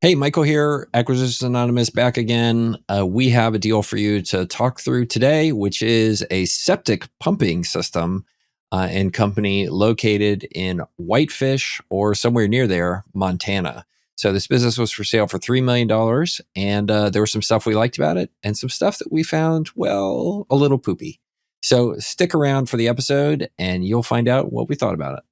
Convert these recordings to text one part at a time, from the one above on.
Hey, Michael here, Acquisitions Anonymous back again. We have a deal for you to talk through today, which is a septic pumping system and company located in Whitefish or somewhere near there, Montana. So this business was for sale for $3 million, and there was some stuff we liked about it and some stuff that we found, well, a little poopy. So stick around for the episode and you'll find out what we thought about it.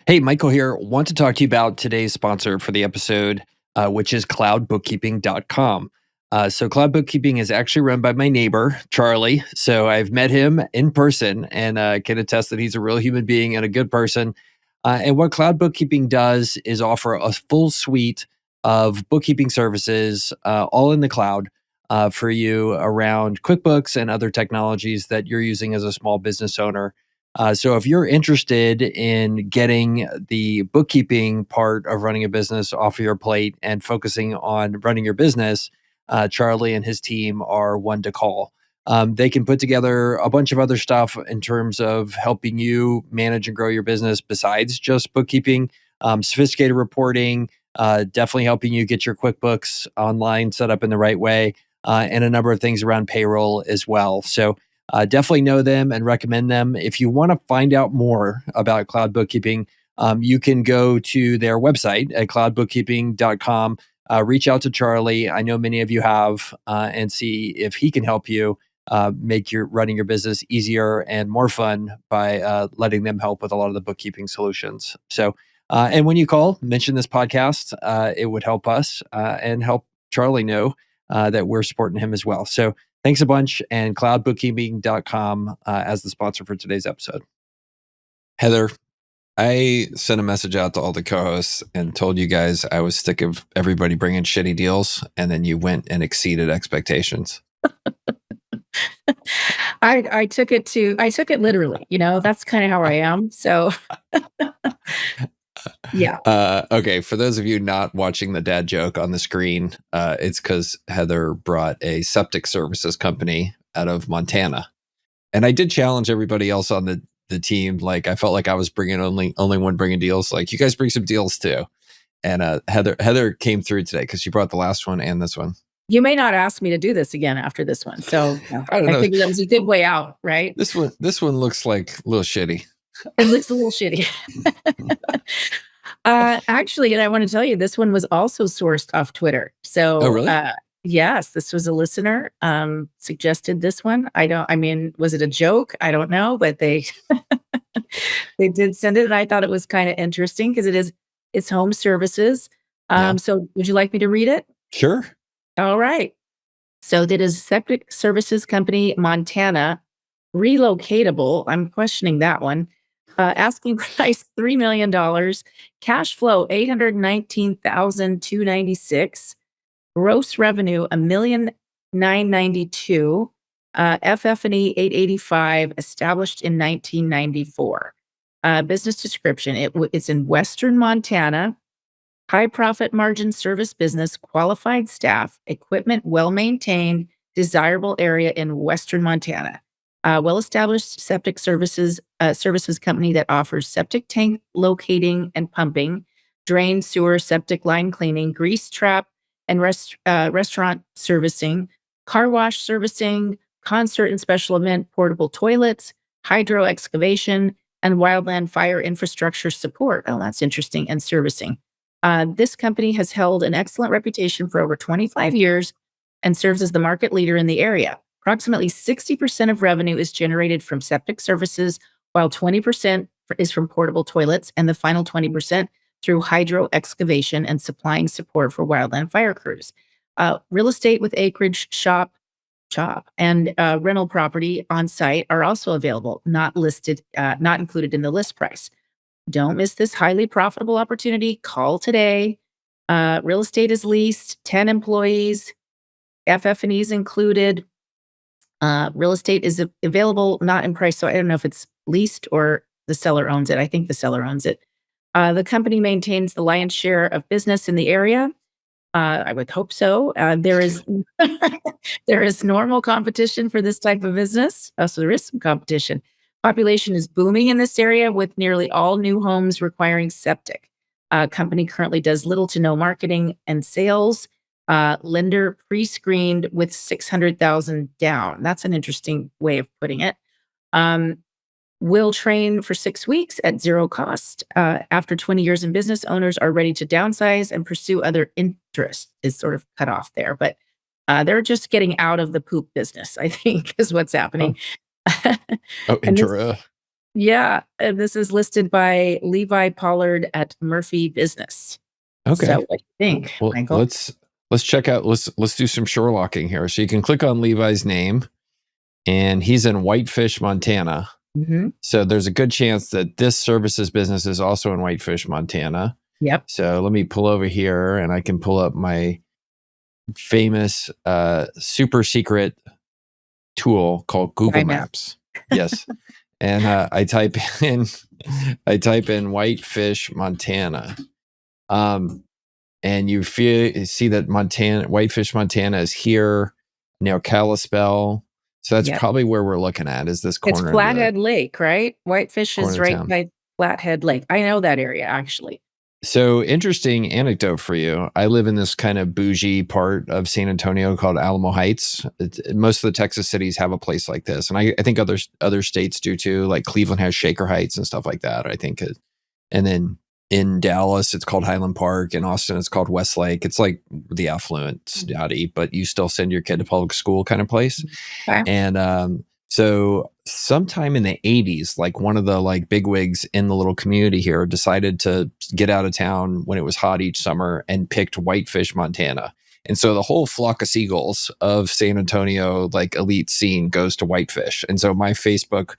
Hey, Michael here. Want to talk to you about today's sponsor for the episode, which is CloudBookkeeping.com. So Cloud Bookkeeping is actually run by my neighbor, Charlie. So I've met him in person and can attest that he's a real human being and a good person. And what Cloud Bookkeeping does is offer a full suite of bookkeeping services, all in the cloud, for you around QuickBooks and other technologies that you're using as a small business owner. So if you're interested in getting the bookkeeping part of running a business off of your plate and focusing on running your business, Charlie and his team are one to call. They can put together a bunch of other stuff in terms of helping you manage and grow your business besides just bookkeeping, sophisticated reporting, definitely helping you get your QuickBooks online set up in the right way, and a number of things around payroll as well. So definitely know them and recommend them. If you want to find out more about cloud bookkeeping, you can go to their website at cloudbookkeeping.com. Reach out to Charlie. I know many of you have, and see if he can help you make your running your business easier and more fun by letting them help with a lot of the bookkeeping solutions. So, and when you call, mention this podcast. It would help us and help Charlie know that we're supporting him as well. So, thanks a bunch, and cloudbookkeeping.com as the sponsor for today's episode. Heather, I sent a message out to all the co-hosts and told you guys I was sick of everybody bringing shitty deals, and then you went and exceeded expectations. I took it literally, that's kind of how I am. So yeah. Okay, for those of you not watching the dad joke on the screen, it's because Heather brought a septic services company out of Montana. And I did challenge everybody else on the team. Like, I felt like I was bringing only one bringing deals. Like, you guys bring some deals too. And Heather came through today because she brought the last one and this one. You may not ask me to do this again after this one. So I don't know. think that was a good way out, right? This one looks like a little shitty. It looks a little shitty. Actually, and I want to tell you, this one was also sourced off Twitter. So, oh, really? Yes, this was a listener suggested this one. Was it a joke? I don't know, but they they did send it, and I thought it was kind of interesting because it's home services. Yeah. So would you like me to read it? Sure. All right. So that is Septic Services Company, Montana, relocatable. I'm questioning that one. Asking price $3 million, cash flow $819,296, gross revenue $1,992,000, FF&E $885, established in 1994. Business description: it's in Western Montana. High profit margin service business, qualified staff, equipment well maintained, desirable area in Western Montana. Well-established septic services company that offers septic tank locating and pumping, drain, sewer, septic line cleaning, grease trap and restaurant servicing, car wash servicing, concert and special event portable toilets, hydro excavation, and wildland fire infrastructure support. Oh, that's interesting. And servicing. This company has held an excellent reputation for over 25 years and serves as the market leader in the area. Approximately 60% of revenue is generated from septic services, while 20% is from portable toilets, and the final 20% through hydro excavation and supplying support for wildland fire crews. Real estate with acreage, shop, and rental property on site are also available, not included in the list price. Don't miss this highly profitable opportunity. Call today. Real estate is leased, 10 employees, FF&E is included. Real estate is available, not in price. So I don't know if it's leased or the seller owns it. I think the seller owns it. The company maintains the lion's share of business in the area. I would hope so. There is normal competition for this type of business. So there is some competition. Population is booming in this area with nearly all new homes requiring septic. Company currently does little to no marketing and sales. Lender pre-screened with 600,000 down. That's an interesting way of putting it. Will train for 6 weeks at zero cost. After 20 years in business, owners are ready to downsize and pursue other interests, is sort of cut off there. But they're just getting out of the poop business, I think, is what's happening. Oh, And this is listed by Levi Pollard at Murphy Business. okay. So what do you think, Well, Michael? let's check out. Let's do some shore locking here. So you can click on Levi's name, and he's in Whitefish, Montana. Mhm. So there's a good chance that this services business is also in Whitefish, Montana. Yep. So let me pull over here, and I can pull up my famous super secret tool called Google Maps. Yes. And I type in Whitefish, Montana. And you see that Whitefish, Montana is here near Kalispell. So that's probably where we're looking at, is this corner. It's Flathead Lake, right? Whitefish is right by Flathead Lake. I know that area, actually. So interesting anecdote for you. I live in this kind of bougie part of San Antonio called Alamo Heights. Most of the Texas cities have a place like this. And I think other states do too, like Cleveland has Shaker Heights and stuff like that, I think. And then in Dallas, it's called Highland Park. In Austin, it's called Westlake. It's like the affluent study, but you still send your kid to public school kind of place. Okay. And so sometime in the 80s, like one of the like bigwigs in the little community here decided to get out of town when it was hot each summer and picked Whitefish, Montana. And so the whole flock of seagulls of San Antonio, like elite scene, goes to Whitefish. And so my Facebook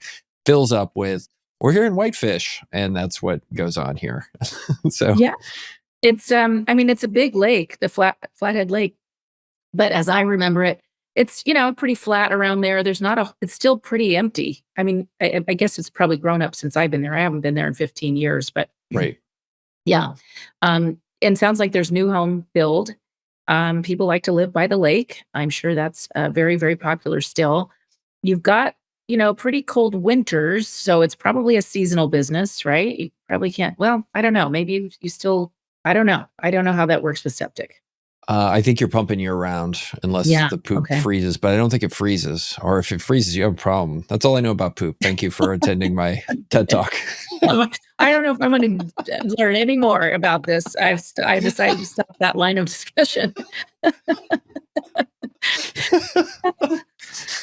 fills up with, we're here in Whitefish, and that's what goes on here. So yeah, it's it's a big lake, the Flathead Lake, but as I remember it, it's pretty flat around there. It's still pretty empty. I mean, I guess it's probably grown up since I've been there. I haven't been there in 15 years, but right. Yeah, and sounds like there's new home build. People like to live by the lake. I'm sure that's very, very popular still. You've got pretty cold winters, so it's probably a seasonal business, right? You probably can't. Well, I don't know. Maybe you still. I don't know. I don't know how that works with septic. I think you're pumping year round unless the poop freezes, but I don't think it freezes. Or if it freezes, you have a problem. That's all I know about poop. Thank you for attending my TED Talk. I don't know if I'm going to learn any more about this. I decided to stop that line of discussion.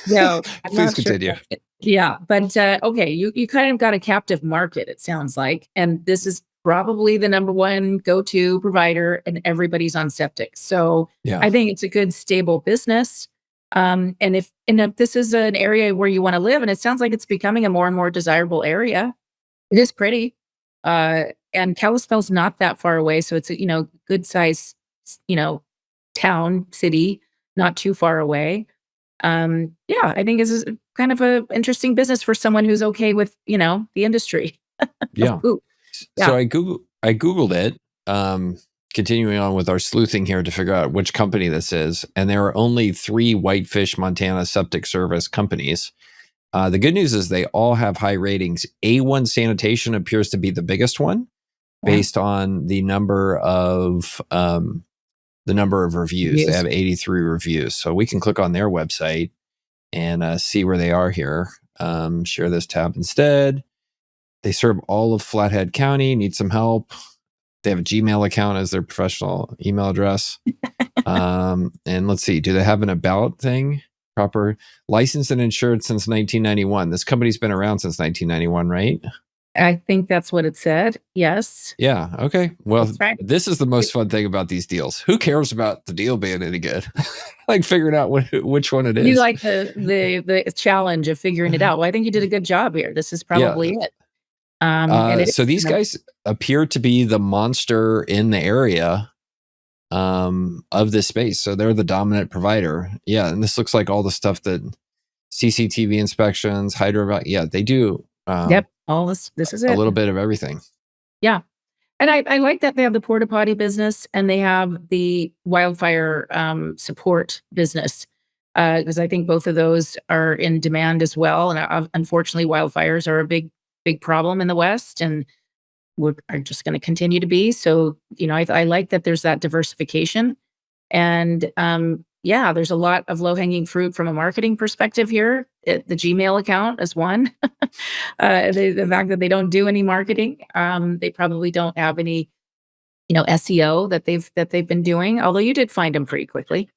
No, please continue. Sure. Yeah, but okay, you kind of got a captive market, it sounds like, and this is probably the number one go-to provider, and everybody's on septic. So I think it's a good, stable business. And if this is an area where you want to live, and it sounds like it's becoming a more and more desirable area, it is pretty. And Kalispell's not that far away, so it's a good size town, city, not too far away. I think this is kind of a interesting business for someone who's okay with the industry. Yeah. So I Googled it, continuing on with our sleuthing here to figure out which company this is. And there are only 3 Whitefish, Montana septic service companies. The good news is they all have high ratings. A1 Sanitation appears to be the biggest one based on the number of reviews. They have 83 reviews. So we can click on their website and see where they are here. Share this tab instead. They serve all of Flathead County, need some help. They have a Gmail account as their professional email address. And let's see, do they have an about thing? Proper licensed and insured since 1991. This company's been around since 1991, right? I think that's what it said. Yes. Yeah. Okay. Well, this is the most fun thing about these deals. Who cares about the deal being any good? Like figuring out which one it is. You like the challenge of figuring it out. Well, I think you did a good job here. This is probably it. So these guys appear to be the monster in the area of this space. So they're the dominant provider. Yeah. And this looks like all the stuff that CCTV inspections, they do. All this is it. A little bit of everything. Yeah. And I like that they have the porta potty business and they have the wildfire support business, because I think both of those are in demand as well. And unfortunately, wildfires are a big problem in the West. And are just going to continue to be. So, I like that there's that diversification. And yeah, there's a lot of low hanging fruit from a marketing perspective here. The Gmail account is one. The fact that they don't do any marketing, they probably don't have any, SEO that they've been doing. Although you did find them pretty quickly.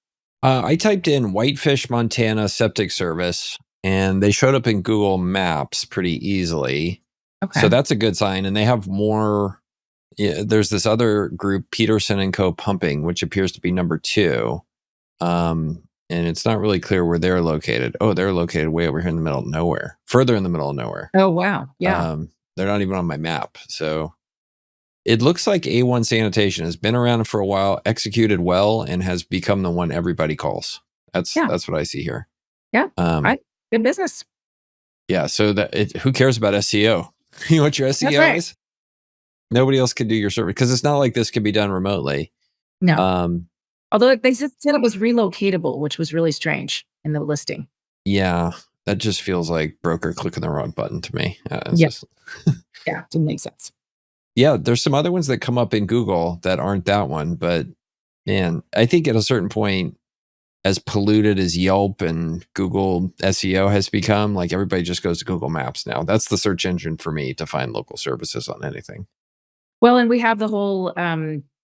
I typed in Whitefish, Montana septic service, and they showed up in Google Maps pretty easily. So Okay. that's a good sign. And they have more. Yeah, there's this other group, Peterson and Co. Pumping, which appears to be number 2. And it's not really clear where they're located. Oh, they're located way over here in the middle of nowhere, further in the middle of nowhere. Oh wow. Yeah. They're not even on my map. So it looks like A1 Sanitation has been around for a while, executed well, and has become the one everybody calls. Yeah. That's what I see here. Yeah. Good business. Yeah. So who cares about SEO? You know what your That's SEO right. is? Nobody else can do your service because it's not like this can be done remotely. No. Um, Although they said it was relocatable, which was really strange in the listing. yeah, that just feels like broker clicking the wrong button to me. Yeah. Yeah. Didn't make sense. Yeah, there's some other ones that come up in Google that aren't that one, but man, I think at a certain point, as polluted as Yelp and Google SEO has become, like everybody just goes to Google Maps now. That's the search engine for me to find local services on anything. Well, and we have the whole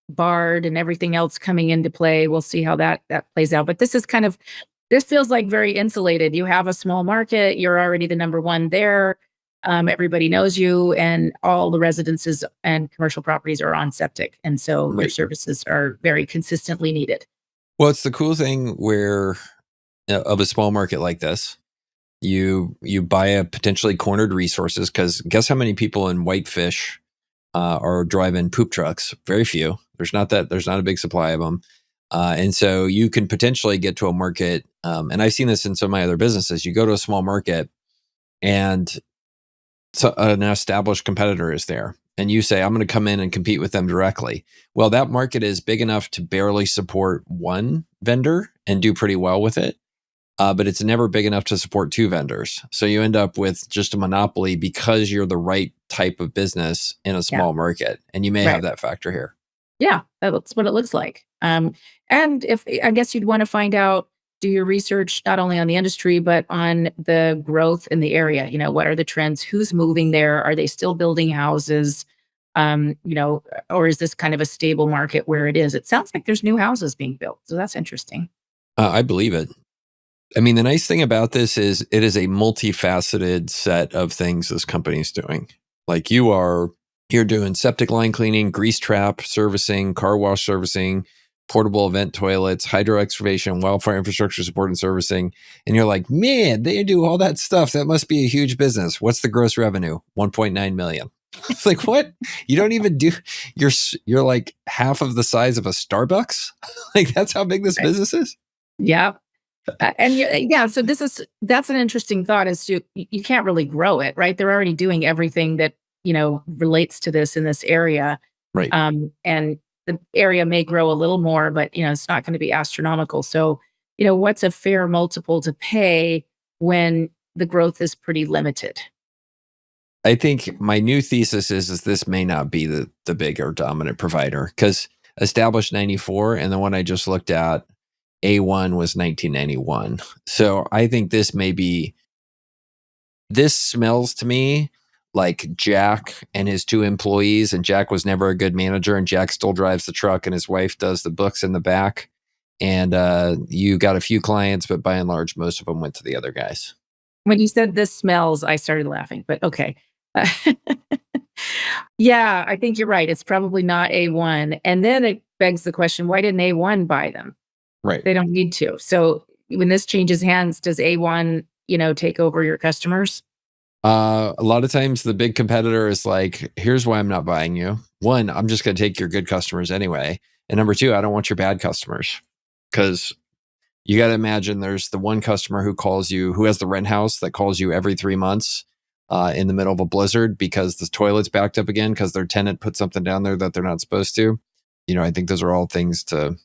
Bard and everything else coming into play. We'll see how that plays out. But this feels like very insulated. You have a small market. You're already the number one there. Everybody knows you, and all the residences and commercial properties are on septic, and so your Right. services are very consistently needed. Well, it's the cool thing where of a small market like this, you buy a potentially cornered resources because guess how many people in Whitefish are driving poop trucks? Very few. There's not a big supply of them. And so you can potentially get to a market. And I've seen this in some of my other businesses. You go to a small market and so an established competitor is there. And you say, I'm going to come in and compete with them directly. Well, that market is big enough to barely support one vendor and do pretty well with it. But it's never big enough to support 2 vendors. So you end up with just a monopoly because you're the right type of business in a Yeah. small market. And you may Right. have that factor here. Yeah, that's what it looks like. And if I guess you'd want to find out, do your research not only on the industry but on the growth in the area. What are the trends? Who's moving there? Are they still building houses? Or is this kind of a stable market where it is? It sounds like there's new houses being built, so that's interesting. I believe it. I mean, the nice thing about this is it is a multifaceted set of things this company is doing. Like you're doing septic line cleaning, grease trap servicing, car wash servicing, portable event toilets, hydro excavation, wildfire infrastructure support and servicing. And you're like, man, they do all that stuff. That must be a huge business. What's the gross revenue? 1.9 million. It's like, what? You don't even do, you're like half of the size of a Starbucks. Like that's how big this Right. business is. Yeah. Yeah, so that's an interesting thought is you can't really grow it, right? They're already doing everything that, relates to this in this area. Right. And the area may grow a little more, but it's not going to be astronomical. So, what's a fair multiple to pay when the growth is pretty limited? I think my new thesis is this may not be the big or dominant provider because established 94 and the one I just looked at, A1 was 1991. So I think this smells to me like Jack and his 2 employees, and Jack was never a good manager, and Jack still drives the truck, and his wife does the books in the back. And you got a few clients, but by and large, most of them went to the other guys. When you said this smells, I started laughing, but okay. Yeah, I think you're right. It's probably not A1. And then it begs the question, why didn't A1 buy them? Right. They don't need to. So when this changes hands, does A1, take over your customers? A lot of times the big competitor is like, here's why I'm not buying you. 1, I'm just going to take your good customers anyway. And number 2, I don't want your bad customers because you got to imagine there's the one customer who calls you, who has the rent house that calls you every 3 months in the middle of a blizzard because the toilet's backed up again because their tenant put something down there that they're not supposed to. I think those are all things to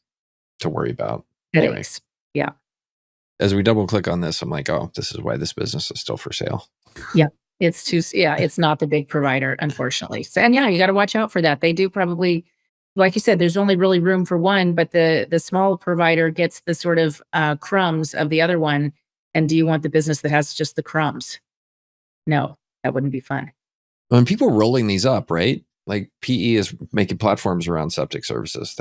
worry about. Anyway, Headaches. Yeah. as we double click on this, I'm like, oh, this is why this business is still for sale. Yeah. It's not the big provider, unfortunately. So, and yeah, you got to watch out for that. They do probably, like you said, there's only really room for one, but the small provider gets the sort of crumbs of the other one. And do you want the business that has just the crumbs? No, that wouldn't be fun. When people rolling these up, right? Like PE is making platforms around septic services.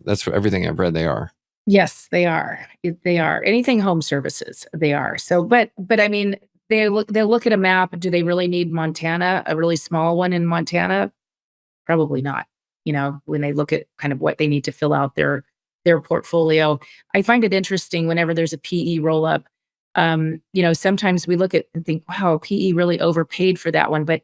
That's everything I've read. They are. Yes, they are. They are. Anything home services, they are. So, but I mean, they'll look at a map. Do they really need Montana, a really small one in Montana? Probably not. When they look at kind of what they need to fill out their portfolio. I find it interesting whenever there's a PE roll up. Sometimes we look at and think, wow, PE really overpaid for that one. But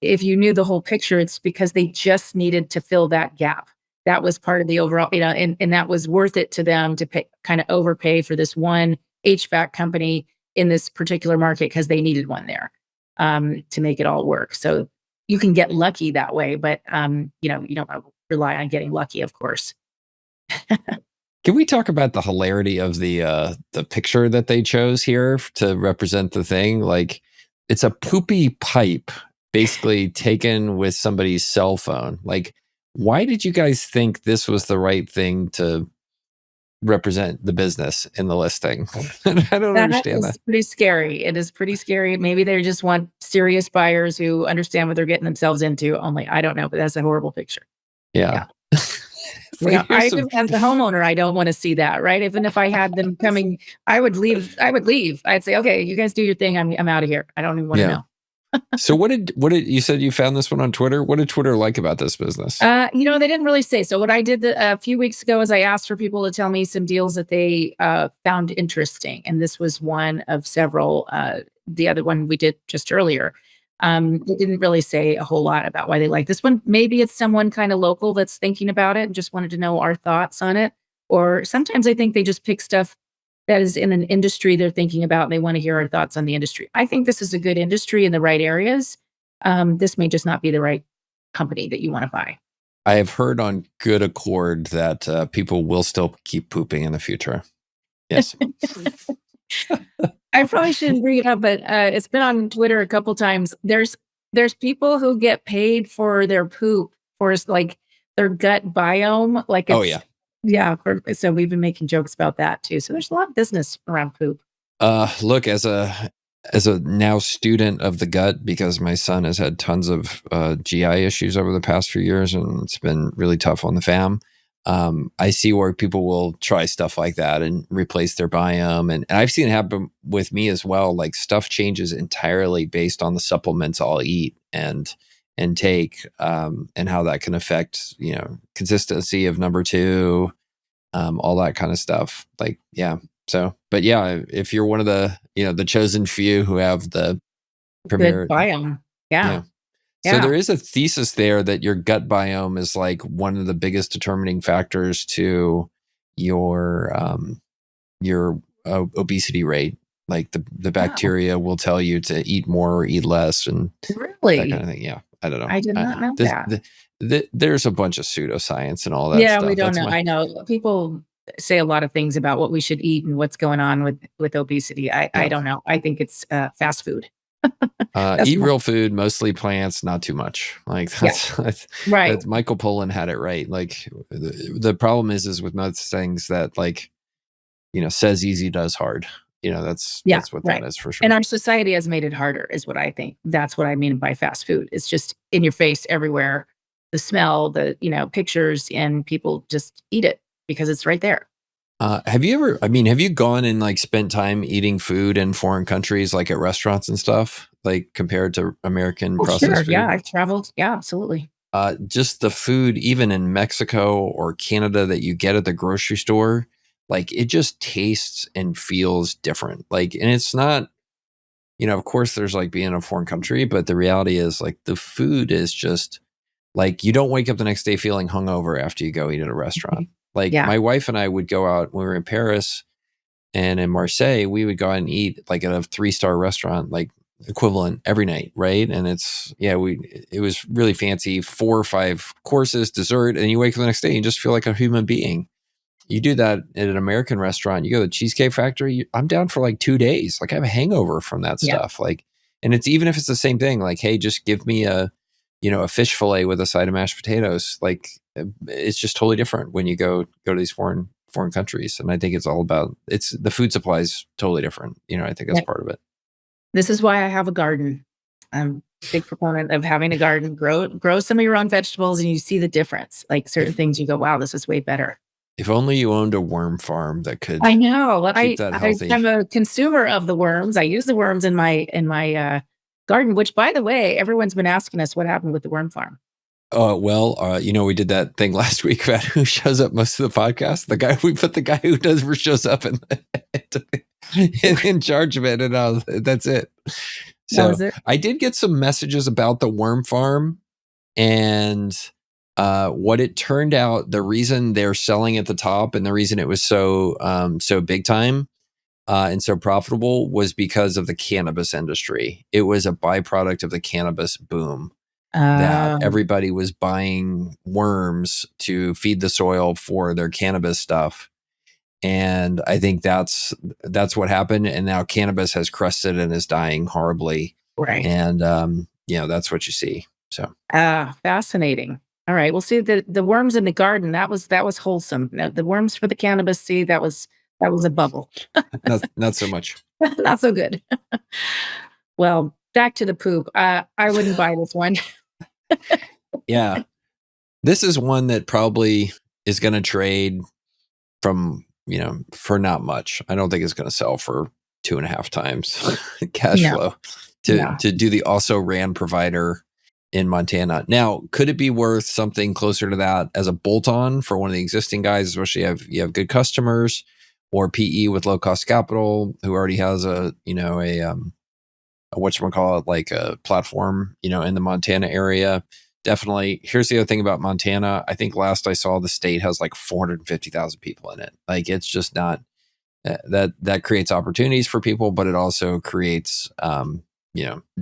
if you knew the whole picture, it's because they just needed to fill that gap. That was part of the overall, and that was worth it to them to pay, kind of overpay for this one HVAC company in this particular market because they needed one there to make it all work. So you can get lucky that way, but you don't rely on getting lucky, of course. Can we talk about the hilarity of the picture that they chose here to represent the thing? Like, it's a poopy pipe, basically taken with somebody's cell phone. Like, why did you guys think this was the right thing to represent the business in the listing? I don't understand that. Pretty scary. It is pretty scary. Maybe they just want serious buyers who understand what they're getting themselves into. Only I don't know, but that's a horrible picture. Yeah. As the homeowner, I don't want to see that, right? Even if I had them coming, I would leave. I'd say, okay, you guys do your thing. I'm out of here. I don't even want to know. So what did you said you found this one on Twitter? What did Twitter like about this business? They didn't really say. So what I did a few weeks ago is I asked for people to tell me some deals that they found interesting. And this was one of several. The other one we did just earlier. They didn't really say a whole lot about why they like this one. Maybe it's someone kind of local that's thinking about it and just wanted to know our thoughts on it. Or sometimes I think they just pick stuff that is in an industry they're thinking about and they want to hear our thoughts on the industry. I think this is a good industry in the right areas. This may just not be the right company that you want to buy. I have heard on good accord that people will still keep pooping in the future. Yes. I probably shouldn't bring it up, but it's been on Twitter a couple times. There's people who get paid for their poop, for like their gut biome. Like, oh yeah. Yeah. So we've been making jokes about that too. So there's a lot of business around poop. Look, as a now student of the gut, because my son has had tons of GI issues over the past few years, and it's been really tough on the fam. I see where people will try stuff like that and replace their biome. And I've seen it happen with me as well. Like, stuff changes entirely based on the supplements I'll eat and take, and how that can affect, consistency of number two, all that kind of stuff. Like, yeah. So, but yeah, if you're one of the, the chosen few who have the premier biome. Yeah. So there is a thesis there that your gut biome is like one of the biggest determining factors to your obesity rate. Like the bacteria will tell you to eat more or eat less, and really that kind of thing. Yeah, I don't know. I did not know that. There's a bunch of pseudoscience and all that. Yeah, stuff. we don't know. I know people say a lot of things about what we should eat and what's going on with obesity. I don't know. I think it's fast food. Eat real food, mostly plants, not too much. Like that's right. Michael Pollan had it right. Like the problem is with most things that, like, says easy, does hard. That's what that is for sure. And our society has made it harder, is what I think. That's what I mean by fast food. It's just in your face everywhere. The smell, the pictures, and people just eat it because it's right there. Have you gone and like spent time eating food in foreign countries, like at restaurants and stuff, like compared to American processed food? Yeah, I've traveled. Yeah, absolutely. Just the food, even in Mexico or Canada, that you get at the grocery store, like, it just tastes and feels different. Like, and it's not, of course there's like being in a foreign country, but the reality is, like, the food is just like, you don't wake up the next day feeling hungover after you go eat at a restaurant. Like, my wife and I would go out when we were in Paris and in Marseille, we would go out and eat like at a 3-star restaurant, like equivalent every night. Right. And it was really fancy, 4 or 5 courses, dessert. And you wake up the next day and you just feel like a human being. You do that at an American restaurant, you go to the Cheesecake Factory, I'm down for like 2 days. Like, I have a hangover from that stuff. Like, And it's even if it's the same thing, like, hey, just give me a fish fillet with a side of mashed potatoes. Like, it's just totally different when you go to these foreign countries. And I think it's all about, it's the food supply is totally different. I think that's Yeah. part of it. This is why I have a garden. I'm a big proponent of having a garden. Grow some of your own vegetables, and you see the difference. Like certain things, you go, "Wow, this is way better." If only you owned a worm farm that could I know. keep that healthy. I'm a consumer of the worms. I use the worms in my garden. Which, by the way, everyone's been asking us what happened with the worm farm. Well, we did that thing last week about who shows up most of the podcast. We put the guy who never shows up in charge of it, and that's it. That So was it. I did get some messages about the worm farm, and what it turned out, the reason they're selling at the top and the reason it was so big time and so profitable was because of the cannabis industry. It was a byproduct of the cannabis boom that everybody was buying worms to feed the soil for their cannabis stuff. And I think that's what happened. And now cannabis has crested and is dying horribly. Right. And, that's what you see. So, fascinating. All right. Well, see the worms in the garden, that was wholesome. Now, the worms for the cannabis seed, that was a bubble. not so much. Not so good. Well, back to the poop. I wouldn't buy this one. Yeah. This is one that probably is going to trade from, for not much. I don't think it's going to sell for 2.5 times cash flow to do the also ran provider in Montana. Now, could it be worth something closer to that as a bolt-on for one of the existing guys, especially if you have good customers, or PE with low cost capital who already has a whatchamacallit, like a platform, in the Montana area? Definitely. Here's the other thing about Montana. I think last I saw, the state has like 450,000 people in it. Like, it's just not that creates opportunities for people, but it also creates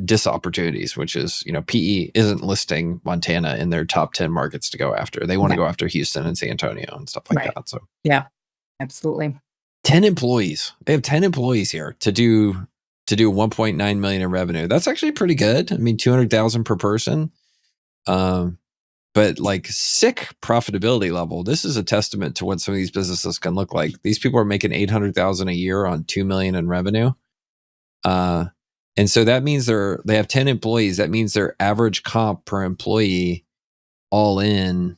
disopportunities, which is, PE isn't listing Montana in their top 10 markets to go after. They want to go after Houston and San Antonio and stuff like that. So yeah, absolutely. 10 employees. They have 10 employees here to do 1.9 million in revenue. That's actually pretty good. I mean, 200,000 per person. But like, sick profitability level. This is a testament to what some of these businesses can look like. These people are making 800,000 a year on 2 million in revenue. And so that means they have 10 employees. That means their average comp per employee all in,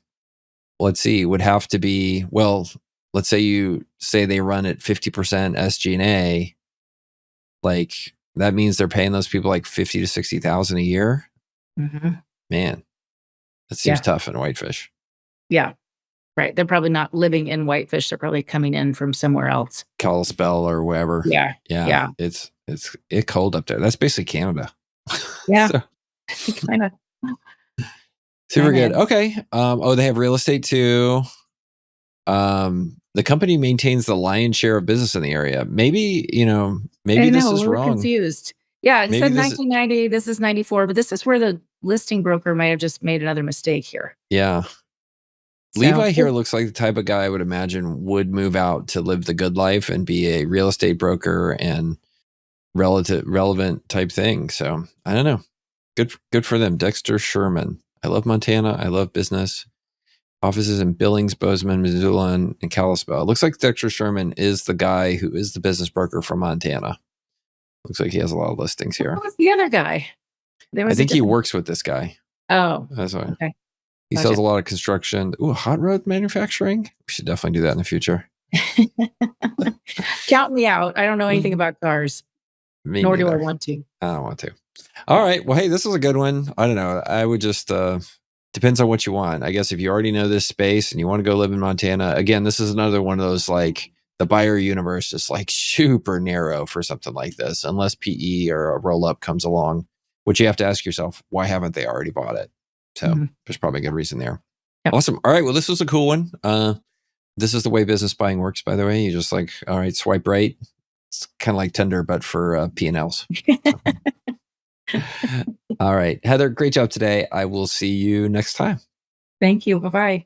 let's see, would have to be, well, let's say they run at 50% SG&A. Like, that means they're paying those people like 50 to 60,000 a year. Mm-hmm. Man, that seems tough in Whitefish. Yeah. Right. They're probably not living in Whitefish. They're probably coming in from somewhere else. Kalispell or wherever. Yeah. It's cold up there. That's basically Canada. Yeah. Kind of. Super good. Okay. They have real estate too. The company maintains the lion's share of business in the area. Maybe this is wrong. Confused. Yeah, it said 1990. This is 94, but this is where the listing broker might have just made another mistake here. Yeah. So, Levi here looks like the type of guy I would imagine would move out to live the good life and be a real estate broker and relevant type thing. So I don't know. Good for them. Dexter Sherman. I love Montana. I love business. Offices in Billings, Bozeman, Missoula, and Kalispell. It looks like Dexter Sherman is the guy who is the business broker from Montana. Looks like he has a lot of listings here. Who was the other guy? I think he works with this guy. Oh. That's why. Okay. He sells a lot of construction. Ooh, hot rod manufacturing. We should definitely do that in the future. Count me out. I don't know anything about cars. Nor do I want to. I don't want to. All right. Well, hey, this was a good one. I don't know. I would just, depends on what you want. I guess if you already know this space and you want to go live in Montana, again, this is another one of those, like, the buyer universe is like super narrow for something like this, unless PE or a roll up comes along, which you have to ask yourself, why haven't they already bought it? So there's probably a good reason there. Yep. Awesome. All right. Well, this was a cool one. This is the way business buying works, by the way. You just like, all right, swipe right. It's kind of like Tinder, but for P&Ls. All right. Heather, great job today. I will see you next time. Thank you. Bye-bye.